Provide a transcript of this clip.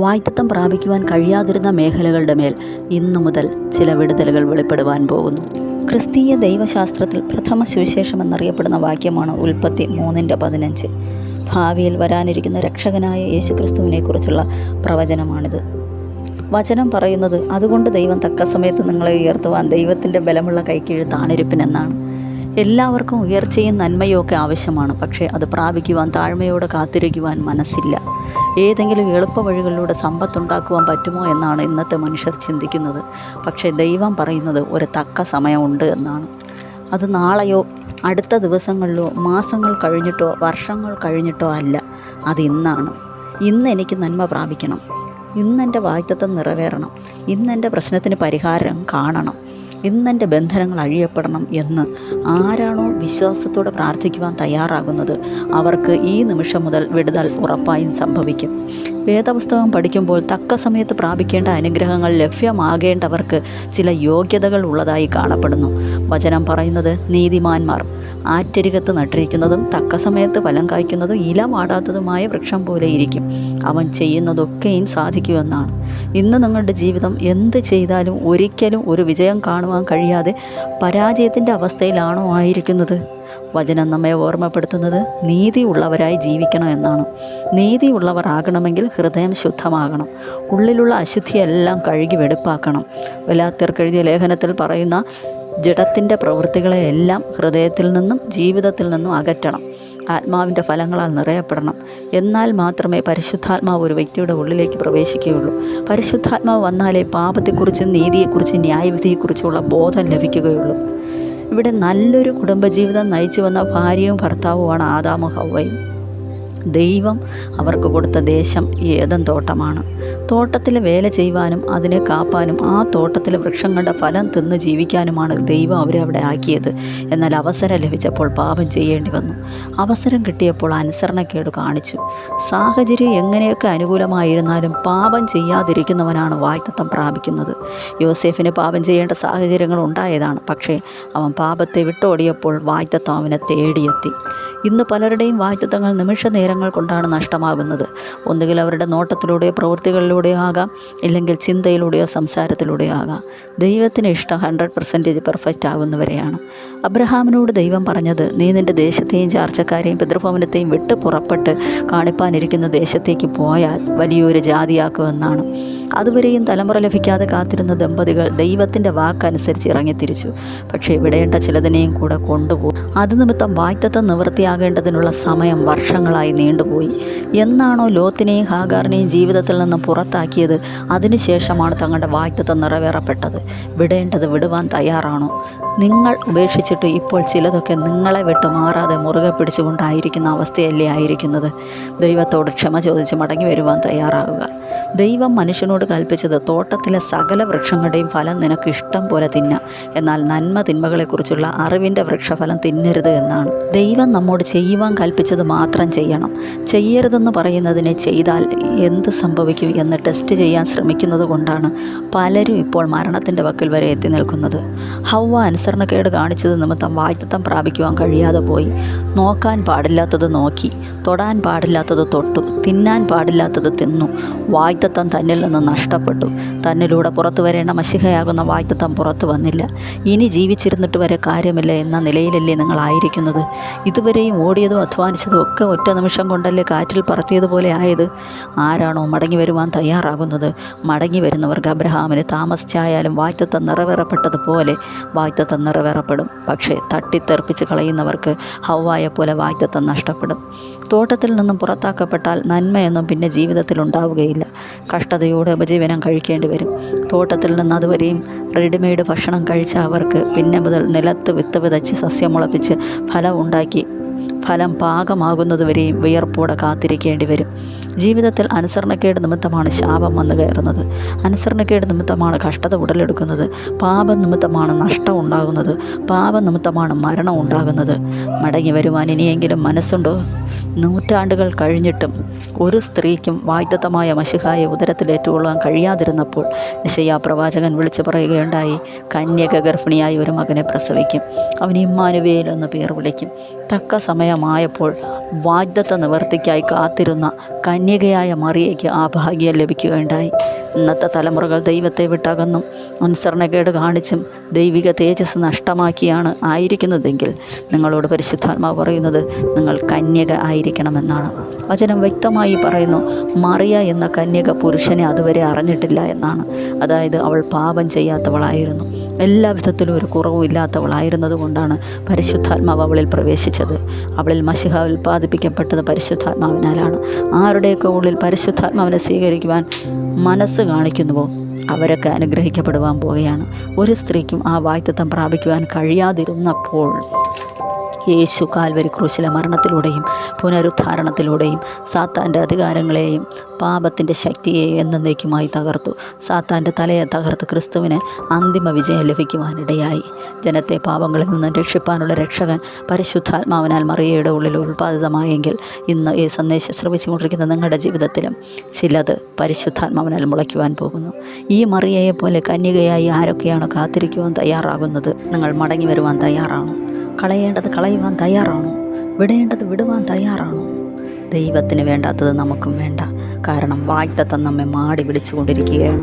വാഗ്ദത്തം പ്രാപിക്കുവാൻ കഴിയാതിരുന്ന മേഖലകളുടെ മേൽ ഇന്നു മുതൽ ചില വിടുതലുകൾ വെളിപ്പെടുവാൻ പോകുന്നു. ക്രിസ്തീയ ദൈവശാസ്ത്രത്തിൽ പ്രഥമ സുവിശേഷം എന്നറിയപ്പെടുന്ന വാക്യമാണ് ഉൽപ്പത്തി 3:15. ഭാവിയിൽ വരാനിരിക്കുന്ന രക്ഷകനായ യേശുക്രിസ്തുവിനെക്കുറിച്ചുള്ള പ്രവചനമാണിത്. വചനം പറയുന്നത്, അതുകൊണ്ട് ദൈവം തക്ക സമയത്ത് നിങ്ങളെ ഉയർത്തുവാൻ ദൈവത്തിൻ്റെ ബലമുള്ള കൈക്കീഴ് താണിരിപ്പിനെന്നാണ്. എല്ലാവർക്കും ഉയർച്ചയും നന്മയും ഒക്കെ ആവശ്യമാണ്. പക്ഷേ അത് പ്രാപിക്കുവാൻ താഴ്മയോടെ കാത്തിരിക്കുവാൻ മനസ്സില്ല. ഏതെങ്കിലും എളുപ്പ വഴികളിലൂടെ സമ്പത്തുണ്ടാക്കുവാൻ പറ്റുമോ എന്നാണ് ഇന്നത്തെ മനുഷ്യർ ചിന്തിക്കുന്നത്. പക്ഷേ ദൈവം പറയുന്നത് ഒരു തക്ക സമയമുണ്ട് എന്നാണ്. അത് നാളെയോ അടുത്ത ദിവസങ്ങളിലോ മാസങ്ങൾ കഴിഞ്ഞിട്ടോ വർഷങ്ങൾ കഴിഞ്ഞിട്ടോ അല്ല, അത് ഇന്നാണ്. ഇന്ന് എനിക്ക് നന്മ പ്രാപിക്കണം, ഇന്നെൻ്റെ വാഗ്ദത്തം നിറവേറണം, ഇന്നെൻ്റെ പ്രശ്നത്തിന് പരിഹാരം കാണണം, ഇന്നെൻ്റെ ബന്ധനങ്ങൾ അഴിയപ്പെടണം എന്ന് ആരാണോ വിശ്വാസത്തോടെ പ്രാർത്ഥിക്കുവാൻ തയ്യാറാകുന്നത് അവർക്ക് ഈ നിമിഷം മുതൽ വിടുതൽ ഉറപ്പായും സംഭവിക്കും. വേദപുസ്തകം പഠിക്കുമ്പോൾ തക്ക സമയത്ത് പ്രാപിക്കേണ്ട അനുഗ്രഹങ്ങൾ ലഭ്യമാകേണ്ടവർക്ക് ചില യോഗ്യതകൾ ഉള്ളതായി കാണപ്പെടുന്നു. വചനം പറയുന്നത്, നീതിമാന്മാർ ആറ്റരികത്ത് നട്ടിരിക്കുന്നതും തക്ക സമയത്ത് ഫലം കായ്ക്കുന്നതും ഇല വാടാത്തതുമായ വൃക്ഷം പോലെ ഇരിക്കും, അവൻ ചെയ്യുന്നതൊക്കെയും സാധിക്കുമെന്നാണ്. ഇന്ന് നിങ്ങളുടെ ജീവിതം എന്ത് ചെയ്താലും ഒരിക്കലും ഒരു വിജയം കാണുവാൻ കഴിയാതെ പരാജയത്തിൻ്റെ അവസ്ഥയിലാണോ ആയിരിക്കുന്നത്? വചനം നമ്മെ ഓർമ്മപ്പെടുത്തുന്നത് നീതിയുള്ളവരായി ജീവിക്കണം എന്നാണ്. നീതിയുള്ളവരാകണമെങ്കിൽ ഹൃദയം ശുദ്ധമാകണം, ഉള്ളിലുള്ള അശുദ്ധിയെല്ലാം കഴുകി വെടുപ്പാക്കണം. ഗലാത്യർക്കെഴുതിയ ലേഖനത്തിൽ പറയുന്ന ജഡത്തിൻ്റെ പ്രവൃത്തികളെയെല്ലാം ഹൃദയത്തിൽ നിന്നും ജീവിതത്തിൽ നിന്നും അകറ്റണം. ആത്മാവിൻ്റെ ഫലങ്ങളാൽ നിറയപ്പെടണം. എന്നാൽ മാത്രമേ പരിശുദ്ധാത്മാവ് ഒരു വ്യക്തിയുടെ ഉള്ളിലേക്ക് പ്രവേശിക്കുകയുള്ളൂ. പരിശുദ്ധാത്മാവ് വന്നാലേ പാപത്തെക്കുറിച്ചും നീതിയെക്കുറിച്ചും ന്യായവിധിയെക്കുറിച്ചുള്ള ബോധം ലഭിക്കുകയുള്ളൂ. ഇവിടെ നല്ലൊരു കുടുംബജീവിതം നയിച്ചു വന്ന ഭാര്യയും ഭർത്താവുമാണ് ആദാമും ഹവ്വയും. ദൈവം അവർക്ക് കൊടുത്ത ദേശം ഏദൻ തോട്ടമാണ്. തോട്ടത്തിൽ വേല ചെയ്യുവാനും അതിനെ കാപ്പാനും ആ തോട്ടത്തിലെ വൃക്ഷങ്ങളുടെ ഫലം തിന്ന് ജീവിക്കാനുമാണ് ദൈവം അവരെ അവിടെ ആക്കിയത്. എന്നാൽ അവസരം ലഭിച്ചപ്പോൾ പാപം ചെയ്യേണ്ടി വന്നു. അവസരം കിട്ടിയപ്പോൾ അനുസരണക്കേട് കാണിച്ചു. സാഹചര്യം എങ്ങനെയൊക്കെ അനുകൂലമായിരുന്നാലും പാപം ചെയ്യാതിരിക്കുന്നവനാണ് വാഗ്ദത്തം പ്രാപിക്കുന്നത്. യോസേഫിന് പാപം ചെയ്യേണ്ട സാഹചര്യങ്ങൾ ഉണ്ടായതാണ്. പക്ഷേ അവൻ പാപത്തെ വിട്ടോടിയപ്പോൾ വാഗ്ദത്തം അവനെ തേടിയെത്തി. ഇന്ന് പലരുടെയും വാഗ്ദത്തങ്ങൾ നിമിഷ നേരങ്ങൾ കൊണ്ടാണ് നഷ്ടമാകുന്നത്. ഒന്നുകിൽ അവരുടെ നോട്ടത്തിലൂടെയോ പ്രവൃത്തികളിലൂടെയോ ആകാം, ഇല്ലെങ്കിൽ ചിന്തയിലൂടെയോ സംസാരത്തിലൂടെയോ ആകാം. ദൈവത്തിന് ഇഷ്ടം 100% പെർഫെക്റ്റ് ആകുന്നവരെയാണ്. അബ്രഹാമിനോട് ദൈവം പറഞ്ഞത്, നീ നിൻ്റെ ദേശത്തെയും ചാർച്ചക്കാരെയും പിതൃഭവനത്തെയും വിട്ട് പുറപ്പെട്ട് കാണിപ്പാനിരിക്കുന്ന ദേശത്തേക്ക് പോയാൽ വലിയൊരു ജാതിയാക്കുമെന്നാണ്. അതുവരെയും തലമുറ ലഭിക്കാതെ കാത്തിരുന്ന ദമ്പതികൾ ദൈവത്തിൻ്റെ വാക്കനുസരിച്ച് ഇറങ്ങിത്തിരിച്ചു. പക്ഷേ വിടേണ്ട ചിലതിനെയും കൂടെ കൊണ്ടുപോയി. അതുനിമിത്തം വാഗ്ദത്തം നിവൃത്തിയാകേണ്ടതിനുള്ള സമയം വർഷങ്ങളായി നീണ്ടുപോയി. എന്നാണോ ലോത്തിനെയും ഹാഗാറിനെയും ജീവിതത്തിൽ നിന്നും പുറത്താക്കിയത്, അതിനുശേഷമാണ് തങ്ങളുടെ വാഗ്ദത്തം നിറവേറപ്പെട്ടത്. വിടേണ്ടത് വിടുവാൻ തയ്യാറാണോ? നിങ്ങൾ ഉപേക്ഷിച്ചിട്ട് ഇപ്പോൾ ചിലതൊക്കെ നിങ്ങളെ വിട്ട് മാറാതെ മുറുകെ പിടിച്ചുകൊണ്ടായിരിക്കുന്ന അവസ്ഥയല്ലേ ആയിരിക്കുന്നത്? ദൈവത്തോട് ക്ഷമ ചോദിച്ച് മടങ്ങി വരുവാൻ തയ്യാറാകുക. ദൈവം മനുഷ്യനോട് കൽപ്പിച്ചത്, തോട്ടത്തിലെ സകല വൃക്ഷങ്ങളുടെയും ഫലം നിനക്ക് ഇഷ്ടം പോലെ തിന്നാം, എന്നാൽ നന്മ തിന്മകളെക്കുറിച്ചുള്ള അറിവിൻ്റെ വൃക്ഷഫലം തിന്നരുത് എന്നാണ്. ദൈവം നമ്മോട് ചെയ്യുവാൻ കൽപ്പിച്ചത് മാത്രം ചെയ്യണം. ചെയ്യരുതെന്ന് പറയുന്നതിനെ ചെയ്താൽ എന്ത് സംഭവിക്കും എന്ന് ടെസ്റ്റ് ചെയ്യാൻ ശ്രമിക്കുന്നത് കൊണ്ടാണ് പലരും ഇപ്പോൾ മരണത്തിൻ്റെ വക്കിൽ വരെ എത്തി നിൽക്കുന്നത്. ഹവ്വ അനുസരണക്കേട് കാണിച്ചത് നിമിത്തം വാഗ്ദത്തം പ്രാപിക്കുവാൻ കഴിയാതെ പോയി. നോക്കാൻ പാടില്ലാത്തത് നോക്കി, തൊടാൻ പാടില്ലാത്തത് തൊട്ടു, തിന്നാൻ പാടില്ലാത്തത് തിന്നു. വാഗ്ദത്തം തന്നിൽ നിന്ന് നഷ്ടപ്പെട്ടു. തന്നിലൂടെ പുറത്തു വരേണ്ട മശിഹയാകുന്ന വാഗ്ദത്തം പുറത്തു വന്നില്ല. ഇനി ജീവിച്ചിരുന്നിട്ട് വരെ കാര്യമില്ല എന്ന നിലയിലല്ലേ നിങ്ങളായിരിക്കുന്നത്? ഇതുവരെയും ഓടിയതും അധ്വാനിച്ചതും ഒക്കെ ഒറ്റ നിമിഷം കൊണ്ടല്ലേ കാറ്റിൽ പറത്തിയതുപോലെ ആയത്? ആരാണോ മടങ്ങി വരുവാൻ തയ്യാറാകുന്നത്, മടങ്ങി വരുന്നവർക്ക് അബ്രഹാമിന് താമസിച്ചായാലും വാഗ്ദത്തം നിറവേറപ്പെട്ടതുപോലെ വാഗ്ദത്തം നിറവേറപ്പെടും. പക്ഷേ തട്ടിത്തെറിപ്പിച്ച് കളയുന്നവർക്ക് ഹവ്വായെ പോലെ വാഗ്ദത്തം നഷ്ടപ്പെടും. തോട്ടത്തിൽ നിന്നും പുറത്താക്കപ്പെട്ടാൽ നന്മയൊന്നും പിന്നെ ജീവിതത്തിൽ ഉണ്ടാവുകയില്ല. കഷ്ടതയോടെ ഉപജീവനം കഴിക്കേണ്ടി വരും. തോട്ടത്തിൽ നിന്ന് അതുവരെയും റെഡിമെയ്ഡ് ഭക്ഷണം കഴിച്ച അവർക്ക് പിന്നെ മുതൽ നിലത്ത് വിത്ത് വിതച്ച് സസ്യം മുളപ്പിച്ച് ഫലം ഉണ്ടാക്കി ഫലം പാകമാകുന്നതുവരെയും വിയർപ്പോടെ കാത്തിരിക്കേണ്ടി വരും. ജീവിതത്തിൽ അനുസരണക്കേട് നിമിത്തമാണ് ശാപം വന്നു കയറുന്നത്. അനുസരണക്കേട് നിമിത്തമാണ് കഷ്ടത ഉടലെടുക്കുന്നത്. പാപം നിമിത്തമാണ് നഷ്ടം ഉണ്ടാകുന്നത്. പാപം നിമിത്തമാണ് മരണം ഉണ്ടാകുന്നത്. മടങ്ങി വരുവാൻ ഇനിയെങ്കിലും മനസ്സുണ്ടോ? നൂറ്റാണ്ടുകൾ കഴിഞ്ഞിട്ടും ഒരു സ്ത്രീക്കും വാഗ്ദത്തമായ മശിഹായെ ഉദരത്തിലേറ്റുകൊള്ളാൻ കഴിയാതിരുന്നപ്പോൾ യെശയ്യാ പ്രവാചകൻ വിളിച്ചു പറയുകയുണ്ടായി, കന്യക ഗർഭിണിയായി ഒരു മകനെ പ്രസവിക്കും, അവൻ ഇമ്മാനുവേൽ എന്ന് പേർ വിളിക്കും. തക്ക സമയമായപ്പോൾ വാഗ്ദത്ത നിവർത്തിക്കായി കാത്തിരുന്ന കന്യകയായ മറിയയ്ക്ക് ആ ഭാഗ്യം ലഭിക്കുകയുണ്ടായി. ഇന്നത്തെ തലമുറകൾ ദൈവത്തെ വിട്ടകന്നും അനുസരണക്കേട് കാണിച്ചും ദൈവിക തേജസ് നഷ്ടമാക്കിയാണ് ആയിരിക്കുന്നതെങ്കിൽ നിങ്ങളോട് പരിശുദ്ധാത്മാവ് പറയുന്നത് നിങ്ങൾ കന്യക ആയിരിക്കണമെന്നാണ്. വചനം വ്യക്തമായി പറയുന്നു, മറിയ എന്ന കന്യക പുരുഷനെ അതുവരെ അറിഞ്ഞിട്ടില്ല എന്നാണ്. അതായത് അവൾ പാപം ചെയ്യാത്തവളായിരുന്നു, എല്ലാ വിധത്തിലും ഒരു കുറവുമില്ലാത്തവളായിരുന്നത് കൊണ്ടാണ് പരിശുദ്ധാത്മാവ് അവളിൽ പ്രവേശിച്ചത്. അവളിൽ മശിഹ ഉൽപ്പാദിപ്പിക്കപ്പെട്ടത് പരിശുദ്ധാത്മാവിനാലാണ്. ആരുടെയൊക്കെ ഉള്ളിൽ പരിശുദ്ധാത്മാവിനെ സ്വീകരിക്കുവാൻ മനസ്സ് കാണിക്കുന്നുവോ അവരൊക്കെ അനുഗ്രഹിക്കപ്പെടുവാൻ പോവുകയാണ്. ഒരു സ്ത്രീക്കും ആ വാഗ്ദത്തം പ്രാപിക്കുവാൻ കഴിയാതിരുന്നപ്പോൾ യേശു കാൽവരി ക്രൂശിലെ മരണത്തിലൂടെയും പുനരുദ്ധാരണത്തിലൂടെയും സാത്താൻ്റെ അധികാരങ്ങളെയും പാപത്തിൻ്റെ ശക്തിയെയും എന്നേക്കുമായി തകർത്തു. സാത്താൻ്റെ തലയെ തകർത്ത് ക്രിസ്തുവിന് അന്തിമ വിജയം ലഭിക്കുവാനിടയായി. ജനത്തെ പാപങ്ങളിൽ നിന്നും രക്ഷിപ്പാനുള്ള രക്ഷകൻ പരിശുദ്ധാത്മാവിനാൽ മറിയയുടെ ഉള്ളിൽ ഉൽപ്പാദിതമായെങ്കിൽ ഇന്ന് ഈ സന്ദേശം ശ്രമിച്ചുകൊണ്ടിരിക്കുന്ന നിങ്ങളുടെ ജീവിതത്തിലും ചിലത് പരിശുദ്ധാത്മാവിനാൽ മുളയ്ക്കുവാൻ പോകുന്നു. ഈ മറിയയെ പോലെ കന്യകയായി ആരൊക്കെയാണ് കാത്തിരിക്കുവാൻ തയ്യാറാകുന്നത്? നിങ്ങൾ മടങ്ങി വരുവാൻ തയ്യാറാണോ? കളയേണ്ടത് കളയുവാൻ തയ്യാറാണോ? വിടേണ്ടത് വിടുവാൻ തയ്യാറാണോ? ദൈവത്തിന് വേണ്ടാത്തത് നമുക്കും വേണ്ട. കാരണം വാഗ്ദത്തം നമ്മെ മാടി വിളിച്ചുകൊണ്ടിരിക്കുകയാണ്.